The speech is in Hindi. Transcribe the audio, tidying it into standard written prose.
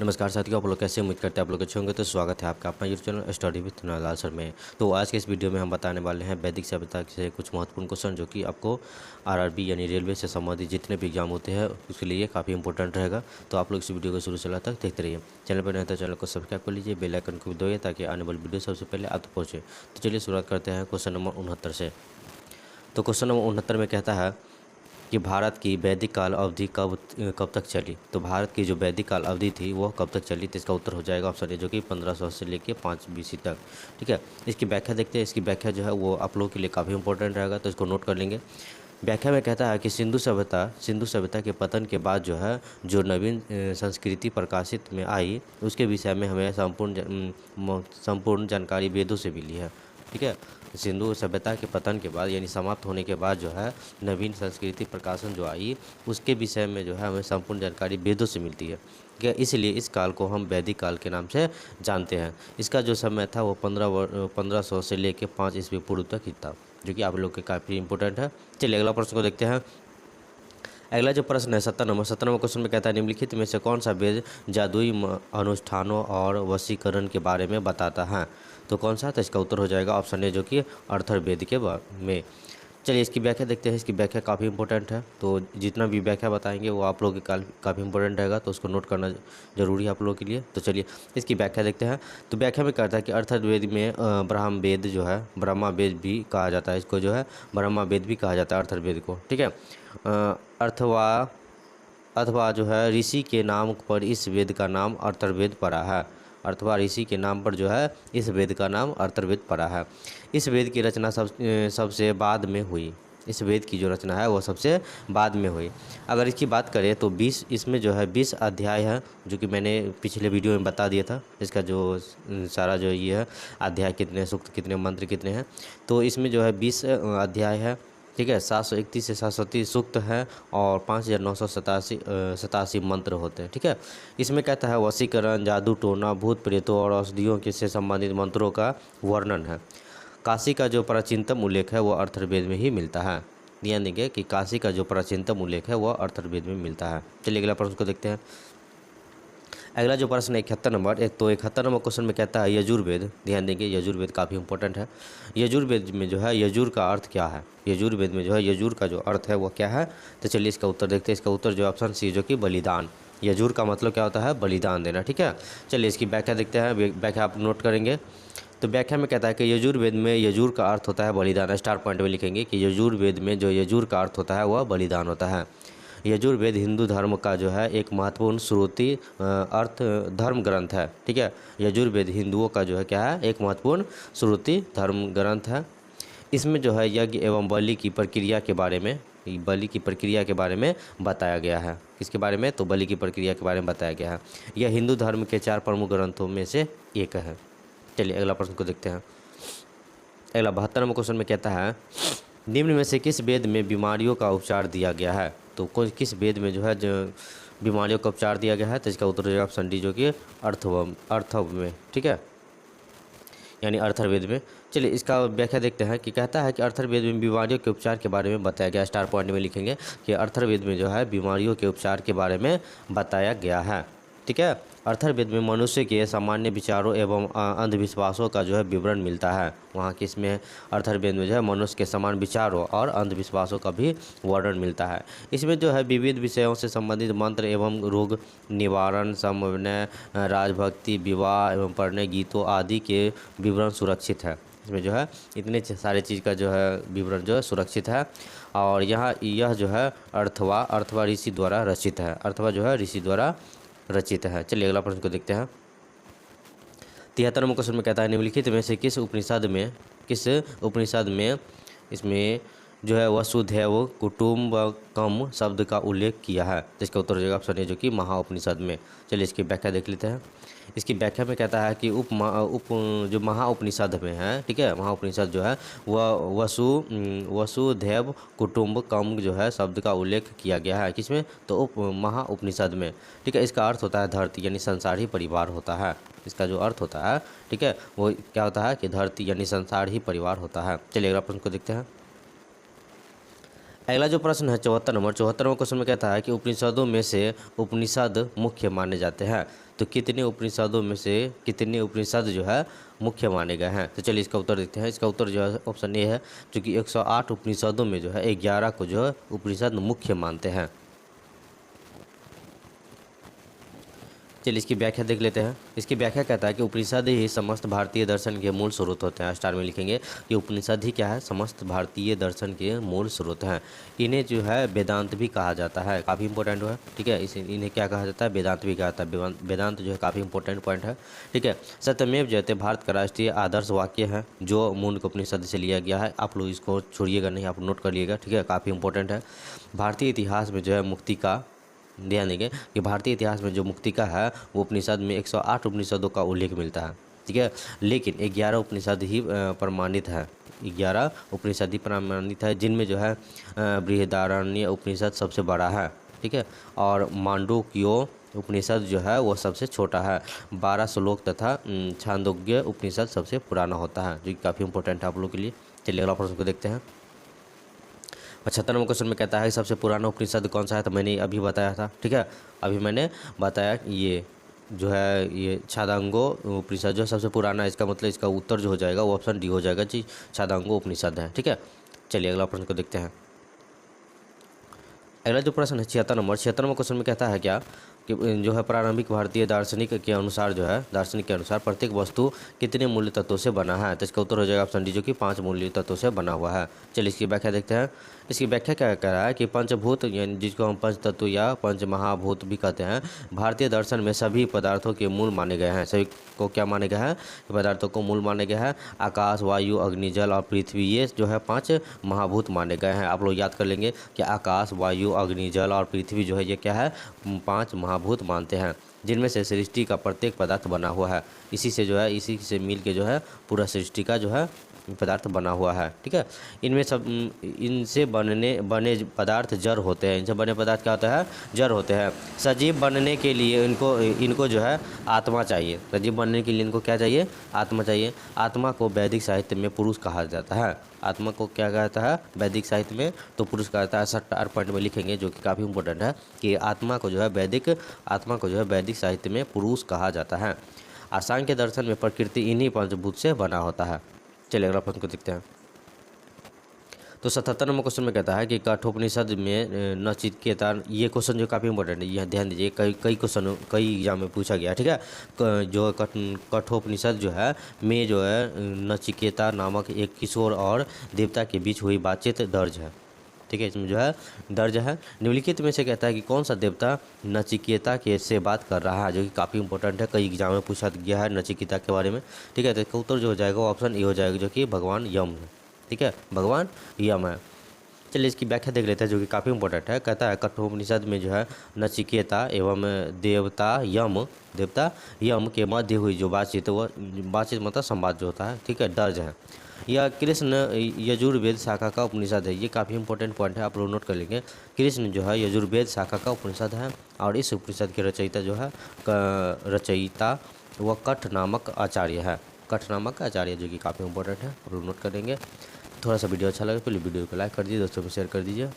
नमस्कार साथियों, आप लोग कैसे? उम्मीद करते हैं आप लोग अच्छे होंगे। तो स्वागत है आपका अपना YouTube channel study with Nalal sir में। तो आज के इस वीडियो में हम बताने वाले हैं वैदिक सभ्यता से कुछ महत्वपूर्ण क्वेश्चन जो कि आपको आरआरबी यानी रेलवे से संबंधित जितने भी एग्जाम होते हैं उसके लिए काफ़ी इंपॉर्टेंट रहेगा। तो आप लोग इस वीडियो को शुरू से लास्ट तक देखते रहिए। चैनल पर नहीं तो चैनल को सब्सक्राइब कर लीजिए, बेल आइकन को भी दबाइए ताकि आने वाली वीडियो सबसे पहले आप तक पहुँचे। तो चलिए शुरुआत करते हैं क्वेश्चन नंबर 69 से। तो क्वेश्चन नंबर 69 में कहता है कि भारत की वैदिक काल अवधि कब कब तक चली। तो भारत की जो वैदिक काल अवधि थी वो कब तक चली, तो इसका उत्तर हो जाएगा ऑप्शन ए जो कि 1500 से लेके 5 BC तक। ठीक है, इसकी व्याख्या देखते हैं। इसकी व्याख्या जो है वो आप लोगों के लिए काफ़ी इंपॉर्टेंट रहेगा, तो इसको नोट कर लेंगे। व्याख्या में कहता है कि सिंधु सभ्यता के पतन के बाद जो है जो नवीन संस्कृति प्रकाशित में आई उसके विषय में हमें संपूर्ण जानकारी वेदों से मिली है। ठीक है, सिंधु सभ्यता के पतन के बाद यानी समाप्त होने के बाद जो है नवीन संस्कृति प्रकाशन जो आई उसके विषय में जो है हमें संपूर्ण जानकारी वेदों से मिलती है। ठीक है, इसलिए इस काल को हम वैदिक काल के नाम से जानते हैं। इसका जो समय था वो 1500 से लेकर 5 ईस्वी पूर्व तक ही था, जो कि आप लोग के काफ़ी इंपॉर्टेंट है। चलिए अगला प्रश्न को देखते हैं। अगला जो प्रश्न है 17 नंबर क्वेश्चन में कहता है निम्नलिखित में से कौन सा वेद जादुई अनुष्ठानों और वशीकरण के बारे में बताता है। तो कौन सा? तो इसका उत्तर हो जाएगा ऑप्शन ए जो कि अर्थवेद के बारे में। चलिए इसकी व्याख्या देखते हैं। इसकी व्याख्या काफ़ी इंपॉर्टेंट है, तो जितना भी व्याख्या बताएंगे वो आप लोगों के काफ़ी इंपॉर्टेंट रहेगा, तो उसको नोट करना जरूरी है आप लोगों के लिए। तो चलिए इसकी व्याख्या देखते हैं। तो व्याख्या में कहता है कि अर्थवेद में ब्रह्म वेद जो है ब्रह्मा वेद भी कहा जाता है, इसको जो है ब्रह्मा वेद भी कहा जाता है अर्थवेद को। ठीक है, अथवा अथवा जो है ऋषि के नाम पर इस वेद का नाम अर्थवेद पड़ा है। अथवा ऋषि के नाम पर जो है इस वेद का नाम अर्थवेद पड़ा है। इस वेद की रचना सबसे बाद में हुई। इस वेद की जो रचना है वो सबसे बाद में हुई। अगर इसकी बात करें तो 20 इसमें जो है 20 अध्याय है, जो कि मैंने पिछले वीडियो में बता दिया था। इसका जो सारा जो ये है अध्याय कितने, सूक्त कितने, मंत्र कितने हैं, तो इसमें जो है 20 अध्याय है। ठीक है, 731 से 730 सूक्त है और 5987 मंत्र होते हैं। ठीक है, इसमें कहता है वशीकरण, जादू टोना, भूत प्रेतों और औषधियों के से संबंधित मंत्रों का वर्णन है। काशी का जो प्राचीनतम उल्लेख है वो अर्थवेद में ही मिलता है। ध्यान देंगे कि काशी का जो प्राचीनतम उल्लेख है वह अर्थवेद में मिलता है। चलिए अगला प्रश्न को देखते हैं। अगला जो प्रश्न है 71 नंबर। 71 नंबर क्वेश्चन में कहता है यजुर्वेद। ध्यान देंगे, यजुर्वेद काफ़ी इंपॉर्टेंट है। यजुर्वेद में जो है यजुर का अर्थ क्या है। यजुर्वेद में जो है यजुर का जो अर्थ है वो क्या है। तो चलिए इसका उत्तर देखते हैं। इसका उत्तर जो ऑप्शन सी जो कि बलिदान। यजुर का मतलब क्या होता है? बलिदान देना। ठीक है, चलिए इसकी व्याख्या देखते हैं। व्याख्या आप नोट करेंगे। तो व्याख्या में कहता है कि यजुर्वेद में यजुर का अर्थ होता है बलिदान। स्टार पॉइंट में लिखेंगे कि यजुर्वेद में जो यजुर का अर्थ होता है वह बलिदान होता है। यजुर्वेद हिंदू धर्म का जो है एक महत्वपूर्ण श्रुति अर्थ धर्म ग्रंथ है। ठीक है, यजुर्वेद हिंदुओं का जो है क्या है? एक महत्वपूर्ण श्रुति धर्म ग्रंथ है। इसमें जो है यज्ञ एवं बलि की प्रक्रिया के बारे में बताया गया है। किसके बारे में? तो बलि की प्रक्रिया के बारे में बताया गया है। यह हिंदू धर्म के 4 प्रमुख ग्रंथों में से एक है। चलिए अगला प्रश्न को देखते हैं। अगला 72 नंबर क्वेश्चन में कहता है निम्न में से किस वेद में बीमारियों का उपचार दिया गया है। तो किस वेद में जो है जो बीमारियों का उपचार दिया गया है। तो इसका उत्तर हो ऑप्शन डी जो कि अर्थव में। ठीक है, यानी अर्थवेद में। चलिए इसका व्याख्या देखते हैं कि कहता है कि अर्थवेद में बीमारियों के उपचार के बारे में बताया गया। स्टार पॉइंट में लिखेंगे कि अर्थवेद में जो है बीमारियों के उपचार के बारे में बताया गया है। ठीक है, अर्थवेद में मनुष्य के सामान्य विचारों एवं अंधविश्वासों का जो है विवरण मिलता है। वहाँ के इसमें अर्थवेद में जो है मनुष्य के समान विचारों और अंधविश्वासों का भी वर्णन मिलता है। इसमें जो है विविध विषयों से संबंधित मंत्र एवं रोग निवारण, समन्वय, राजभक्ति, विवाह एवं प्रणय गीतों आदि के विवरण सुरक्षित है। इसमें जो है इतने सारे चीज़ का जो है विवरण जो है सुरक्षित है। और यह जो है अर्थवा ऋषि द्वारा रचित है। अर्थवा जो है ऋषि द्वारा रचित है। चलिए अगला प्रश्न को देखते हैं। 73 नंबर क्वेश्चन में कहता है निम्नलिखित में से किस उपनिषद में इसमें जो है वसुधैव कुटुम्बकम शब्द का उल्लेख किया है। जिसका उत्तर हो जाएगा ऑप्शन ए जो कि महाउपनिषद में। चलिए इसकी व्याख्या देख लेते हैं। इसकी व्याख्या में कहता है कि जो महाउपनिषद में है। ठीक है, महाउपनिषद जो है वह वसुधैव कुटुम्बकम जो है शब्द का उल्लेख किया गया है। किसमें? तो महाउपनिषद में। ठीक है, इसका अर्थ होता है धरती यानी संसार ही परिवार होता है। इसका जो अर्थ होता है, ठीक है, वो क्या होता है कि धरती यानी संसार ही परिवार होता है। चलिए अगला प्रश्न को देखते हैं। अगला जो प्रश्न है 74 नंबर क्वेश्चन में कहता है कि उपनिषदों में से उपनिषद मुख्य माने जाते हैं। तो कितने उपनिषदों में से कितने उपनिषद जो है मुख्य माने गए हैं। तो चलिए इसका उत्तर देखते हैं। इसका उत्तर जो है ऑप्शन ए है, जो कि 108 उपनिषदों में जो है 11 को जो है उपनिषद मुख्य मानते हैं। चलिए इसकी व्याख्या देख लेते हैं। इसकी व्याख्या कहता है कि उपनिषद ही समस्त भारतीय दर्शन के मूल स्रोत होते हैं। स्टार में लिखेंगे कि उपनिषद ही क्या है, समस्त भारतीय दर्शन के मूल स्रोत हैं। इन्हें जो है वेदांत भी कहा जाता है, काफ़ी इंपॉर्टेंट है। ठीक है, इन्हें क्या कहा जाता है, वेदांत भी कहा जाता है। वेदांत जो है काफ़ी इंपॉर्टेंट पॉइंट है। ठीक है, सत्यमेव जयते भारत का राष्ट्रीय आदर्श वाक्य है, जो मुंडक उपनिषद से लिया गया है। आप लोग इसको छोड़िएगा नहीं, आप नोट कर लिएगा। ठीक है, काफ़ी इंपॉर्टेंट है। भारतीय इतिहास में जो है मुक्ति का ध्यान देंगे कि भारतीय इतिहास में जो मुक्ति का है वो उपनिषद में 108 उपनिषदों का उल्लेख मिलता है। ठीक है, लेकिन 11 उपनिषद ही प्रमाणित है। 11 उपनिषद ही प्रमाणित है, जिनमें जो है बृहदारण्य उपनिषद सबसे बड़ा है। ठीक है, और मांडूक्यो उपनिषद जो है वो सबसे छोटा है। 12 श्लोक तथा छांदोग्य उपनिषद सबसे पुराना होता है, जो कि काफ़ी इंपॉर्टेंट है आप लोग के लिए। चलिए अगला प्रश्न को देखते हैं। 75 नंबर क्वेश्चन में कहता है सबसे पुराना उपनिषद कौन सा है। तो मैंने अभी बताया था। ठीक है, अभी मैंने बताया ये जो है ये छांदोग्य उपनिषद जो सबसे पुराना है। इसका मतलब इसका उत्तर जो हो जाएगा वो ऑप्शन डी हो जाएगा जी, छांदोग्य उपनिषद है। ठीक है, चलिए अगला प्रश्न को देखते हैं। अगला जो प्रश्न है 76 नंबर क्वेश्चन में कहता है क्या कि जो है प्रारंभिक भारतीय दार्शनिक के अनुसार जो है दार्शनिक के अनुसार प्रत्येक वस्तु कितने मूल्य तत्वों से बना है। तो इसका उत्तर हो जाएगा ऑप्शन डी, जो कि 5 मूल्य तत्वों से बना हुआ है। चलिए इसकी व्याख्या देखते हैं। इसकी व्याख्या क्या कह रहा है कि पंचभूत यानी जिसको हम पंच तत्व या पंच महाभूत भी कहते हैं, भारतीय दर्शन में सभी पदार्थों के मूल माने गए हैं। सभी को क्या माने गए हैं, पदार्थों को मूल माने गए हैं। आकाश, वायु, अग्नि, जल और पृथ्वी, ये जो है 5 महाभूत माने गए हैं। आप लोग याद कर लेंगे कि आकाश, वायु, अग्नि, जल और पृथ्वी जो है ये क्या है, 5 महाभूत मानते हैं, जिनमें से सृष्टि का प्रत्येक पदार्थ बना हुआ है। इसी से मिल के जो है पूरा सृष्टि का जो है पदार्थ बना हुआ है। ठीक है, इनसे बने पदार्थ जड़ होते हैं। इनसे बने पदार्थ क्या होता है, जड़ होते हैं। सजीव बनने के लिए इनको जो है आत्मा चाहिए। सजीव बनने के लिए इनको क्या चाहिए, आत्मा चाहिए। आत्मा को वैदिक साहित्य में पुरुष कहा जाता है। आत्मा को क्या कहता है, वैदिक साहित्य में तो पुरुष कहा जाता है। 70 पॉइंट में लिखेंगे, जो कि काफ़ी इंपॉर्टेंट है कि आत्मा को जो है वैदिक साहित्य में पुरुष कहा जाता है। सांख्य दर्शन में प्रकृति इन्हीं पंचभूत से बना होता है। चलिए अगला प्रश्न को देखते हैं। तो 77 नंबर क्वेश्चन में कहता है कि कठोपनिषद में नचिकेता, ये क्वेश्चन जो काफ़ी इंपॉर्टेंट है, यह ध्यान दीजिए। कई एग्जाम में पूछा गया। ठीक है, जो कठोपनिषद जो है में जो है नचिकेता नामक एक किशोर और देवता के बीच हुई बातचीत दर्ज है। ठीक है, इसमें जो है दर्ज है। निम्नलिखित में से कहता है कि कौन सा देवता नचिकेता के से बात कर रहा है, जो कि काफ़ी इंपॉर्टेंट है। कई एग्जाम में पूछा गया है नचिकेता के बारे में। ठीक है, तो इसका उत्तर जो हो जाएगा ऑप्शन ए हो जाएगा, जो कि भगवान यम है। ठीक है, भगवान यम है। चलिए इसकी व्याख्या देख लेते हैं, जो कि काफ़ी इंपॉर्टेंट है। कहता है कठोपनिषद में जो है नचिकेता एवं देवता यम के मध्य हुई जो बातचीत मतलब संवाद जो होता है, ठीक है, दर्ज है। यह कृष्ण यजुर्वेद शाखा का उपनिषद है। ये काफ़ी इंपॉर्टेंट पॉइंट है, आप लोग नोट कर लेंगे। कृष्ण जो है यजुर्वेद शाखा का उपनिषद है, और इस उपनिषद के रचयिता जो है वह कठ नामक आचार्य है। कठ नामक आचार्य, जो कि काफ़ी इंपॉर्टेंट है, आप लोग नोट करेंगे। थोड़ा सा वीडियो अच्छा लगे तो वीडियो को लाइक कर दीजिए, दोस्तों को शेयर कर दीजिए।